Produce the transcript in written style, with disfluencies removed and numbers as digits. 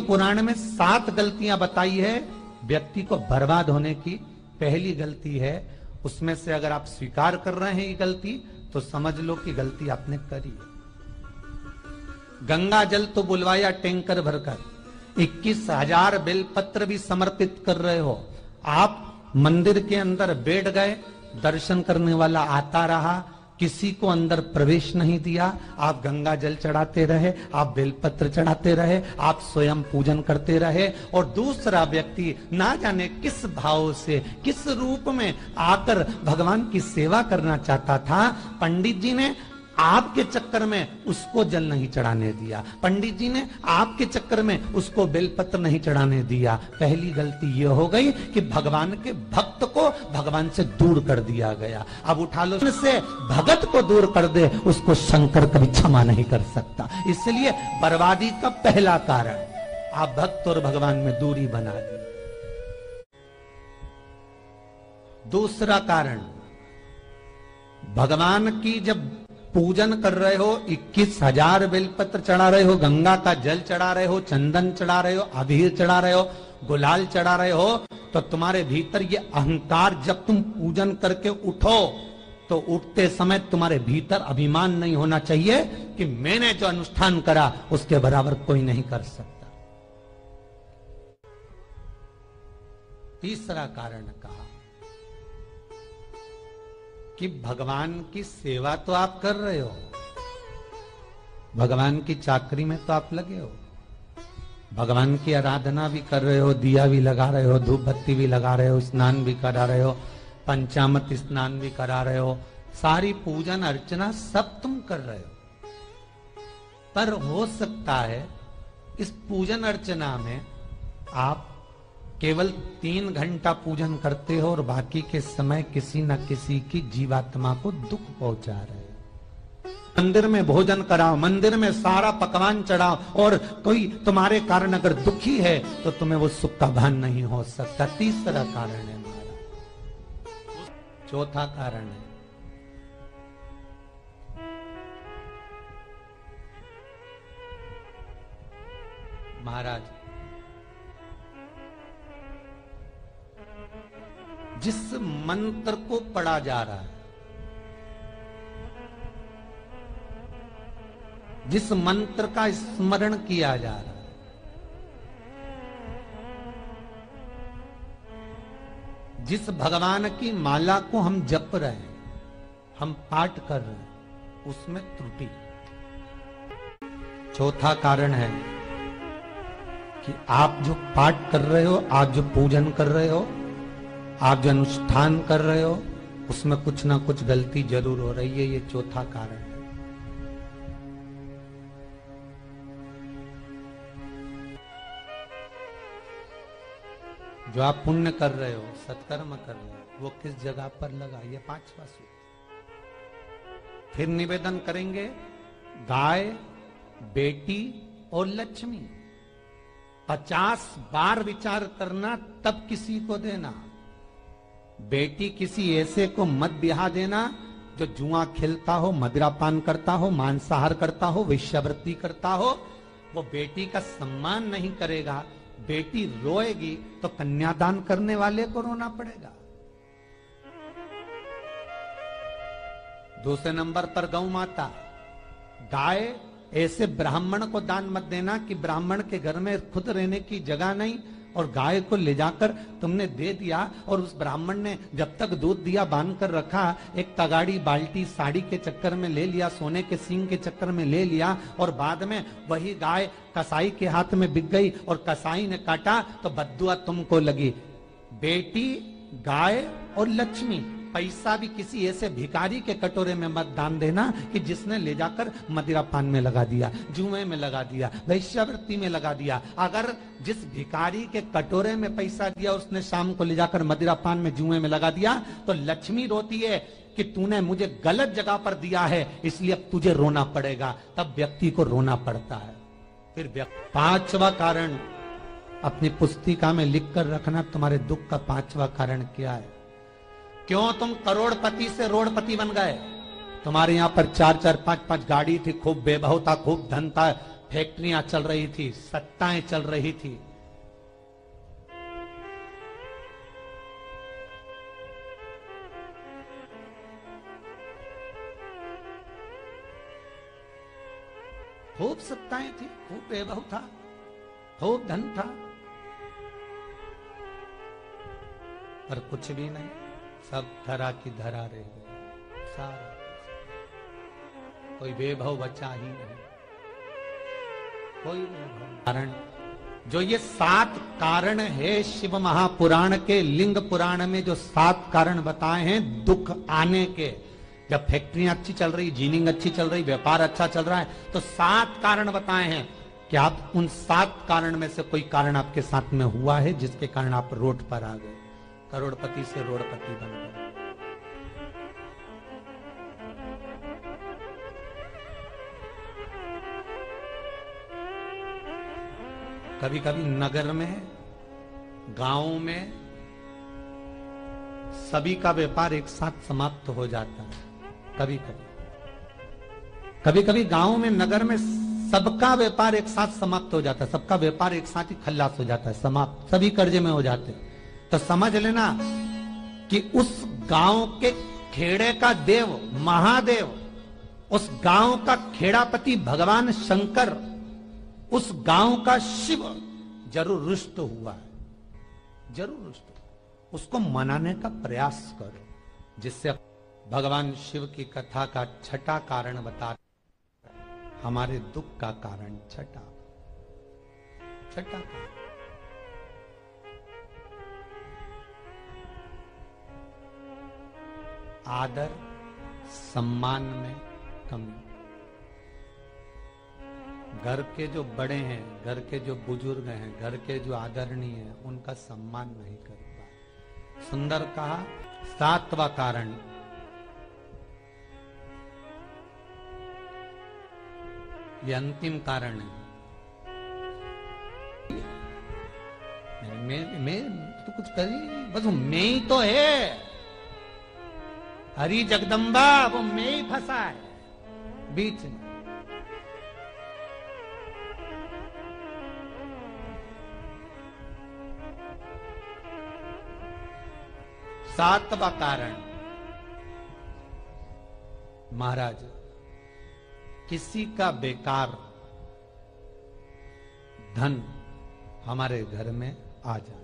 पुराण में 7 गलतियां बताई है व्यक्ति को बर्बाद होने की। पहली गलती है, उसमें से अगर आप स्वीकार कर रहे हैं ये गलती तो समझ लो कि गलती आपने करी है। गंगा जल तो बुलवाया टैंकर भरकर, 21,000 बेलपत्र भी समर्पित कर रहे हो। आप मंदिर के अंदर बैठ गए, दर्शन करने वाला आता रहा, किसी को अंदर प्रवेश नहीं दिया। आप गंगा जल चढ़ाते रहे, आप बेलपत्र चढ़ाते रहे, आप स्वयं पूजन करते रहे, और दूसरा व्यक्ति ना जाने किस भाव से, किस रूप में आकर भगवान की सेवा करना चाहता था। पंडित जी ने आपके चक्कर में उसको जल नहीं चढ़ाने दिया, पंडित जी ने आपके चक्कर में उसको बेलपत्र नहीं चढ़ाने दिया। पहली गलती यह हो गई कि भगवान के भक्त को भगवान से दूर कर दिया गया। अब उठा लो, से भगत को दूर कर दे उसको शंकर कभी क्षमा नहीं कर सकता। इसलिए बर्बादी का पहला कारण आप भक्त और भगवान में दूरी बना दी। दूसरा कारण, भगवान की जब पूजन कर रहे हो, 21,000 बेलपत्र चढ़ा रहे हो, गंगा का जल चढ़ा रहे हो, चंदन चढ़ा रहे हो, अबीर चढ़ा रहे हो, गुलाल चढ़ा रहे हो, तो तुम्हारे भीतर ये अहंकार, जब तुम पूजन करके उठो तो उठते समय तुम्हारे भीतर अभिमान नहीं होना चाहिए कि मैंने जो अनुष्ठान करा उसके बराबर कोई नहीं कर सकता। तीसरा कारण कहा कि भगवान की सेवा तो आप कर रहे हो, भगवान की चाकरी में तो आप लगे हो, भगवान की आराधना भी कर रहे हो, दिया भी लगा रहे हो, धूप बत्ती भी लगा रहे हो, स्नान भी करा रहे हो, पंचामृत स्नान भी करा रहे हो, सारी पूजन अर्चना सब तुम कर रहे हो। पर हो सकता है इस पूजन अर्चना में आप केवल 3 घंटा पूजन करते हो और बाकी के समय किसी न किसी की जीवात्मा को दुख पहुंचा रहे हो। मंदिर में भोजन कराओ, मंदिर में सारा पकवान चढ़ाओ, और कोई तुम्हारे कारण अगर दुखी है तो तुम्हें वो सुख का भान नहीं हो सकता। तीसरा कारण है हमारा। चौथा कारण है, महाराज जिस मंत्र को पढ़ा जा रहा है, जिस मंत्र का स्मरण किया जा रहा है, जिस भगवान की माला को हम जप रहे हैं, हम पाठ कर रहे हैं, उसमें त्रुटि। चौथा कारण है कि आप जो पाठ कर रहे हो, आप जो पूजन कर रहे हो, आप जो अनुष्ठान कर रहे हो, उसमें कुछ ना कुछ गलती जरूर हो रही है। ये चौथा कारण है। जो आप पुण्य कर रहे हो, सत्कर्म कर रहे हो, वो किस जगह पर लगा, ये 5वां सूत्र। फिर निवेदन करेंगे, गाय, बेटी और लक्ष्मी 50 बार विचार करना, तब किसी को देना। बेटी किसी ऐसे को मत ब्याह देना जो जुआ खेलता हो, मदिरापान करता हो, मांसाहार करता हो, वेश्यावृत्ति करता हो। वो बेटी का सम्मान नहीं करेगा। बेटी रोएगी तो कन्यादान करने वाले को रोना पड़ेगा। दूसरे नंबर पर गौ माता, गाय ऐसे ब्राह्मण को दान मत देना कि ब्राह्मण के घर में खुद रहने की जगह नहीं, और गाय को ले जाकर तुमने दे दिया, और उस ब्राह्मण ने जब तक दूध दिया बांध कर रखा, एक तगाड़ी बाल्टी साड़ी के चक्कर में ले लिया, सोने के सींग के चक्कर में ले लिया, और बाद में वही गाय कसाई के हाथ में बिक गई और कसाई ने काटा तो बद्दुआ तुमको लगी। बेटी, गाय और लक्ष्मी, पैसा भी किसी ऐसे भिखारी के कटोरे में मत दान देना कि जिसने ले जाकर मदिरापान में लगा दिया, जुए में लगा दिया, वेश्यावृत्ति में लगा दिया। अगर जिस भिखारी के कटोरे में पैसा दिया उसने शाम को ले जाकर मदिरापान में, जुए में लगा दिया, तो लक्ष्मी रोती है कि तूने मुझे गलत जगह पर दिया है, इसलिए अब तुझे रोना पड़ेगा। तब व्यक्ति को रोना पड़ता है। फिर 5वां कारण अपनी पुस्तिका में लिख कर रखना, तुम्हारे दुख का 5वां कारण क्या है। क्यों तुम करोड़पति से रोड़पति बन गए। तुम्हारे यहां पर 4-4, 5-5 गाड़ी थी, खूब बेबहू था, खूब धन था, फैक्ट्रियां चल रही थी, सत्ताएं चल रही थी। खूब सत्ताएं थी, खूब वैभव था, खूब धन था, पर कुछ भी नहीं, सब धरा की धरा रह गए। सारा कोई वैभव बचा ही नहीं, कोई वैभव। कारण जो ये 7 कारण है शिव महापुराण के, लिंग पुराण में जो 7 कारण बताए हैं दुख आने के, जब फैक्ट्रियां अच्छी चल रही, जीनिंग अच्छी चल रही, व्यापार अच्छा चल रहा है, तो 7 कारण बताए हैं कि आप उन 7 कारण में से कोई कारण आपके साथ में हुआ है जिसके कारण आप रोड पर आ गए, करोड़पति से रोडपति बन गए। कभी कभी नगर में, गांव में सभी का व्यापार एक साथ समाप्त हो जाता है। कभी कभी गांव में, नगर में सबका व्यापार एक साथ समाप्त हो जाता है, सबका व्यापार एक साथ ही खल्लास हो जाता है, समाप्त, सभी कर्जे में हो जाते हैं। तो समझ लेना कि उस गांव के खेड़े का देव महादेव, उस गांव का खेड़ापति भगवान शंकर, उस गांव का शिव जरूर रुष्ट हुआ है, जरूर रुष्ट। उसको मनाने का प्रयास करो, जिससे भगवान शिव की कथा का छठा कारण बता, हमारे दुख का कारण छठा कारण। आदर सम्मान में कमी। घर के जो बड़े हैं, घर के जो बुजुर्ग हैं, घर के जो आदरणीय हैं, उनका सम्मान नहीं कर पाए। सुंदर कहा 7वां कारण, ये अंतिम कारण है। मैं तो कुछ करी, बस मैं ही तो है, हरी जगदम्बा, वो मैं ही फंसा है बीच में। सातवां कारण, महाराज किसी का बेकार धन हमारे घर में आ जाए।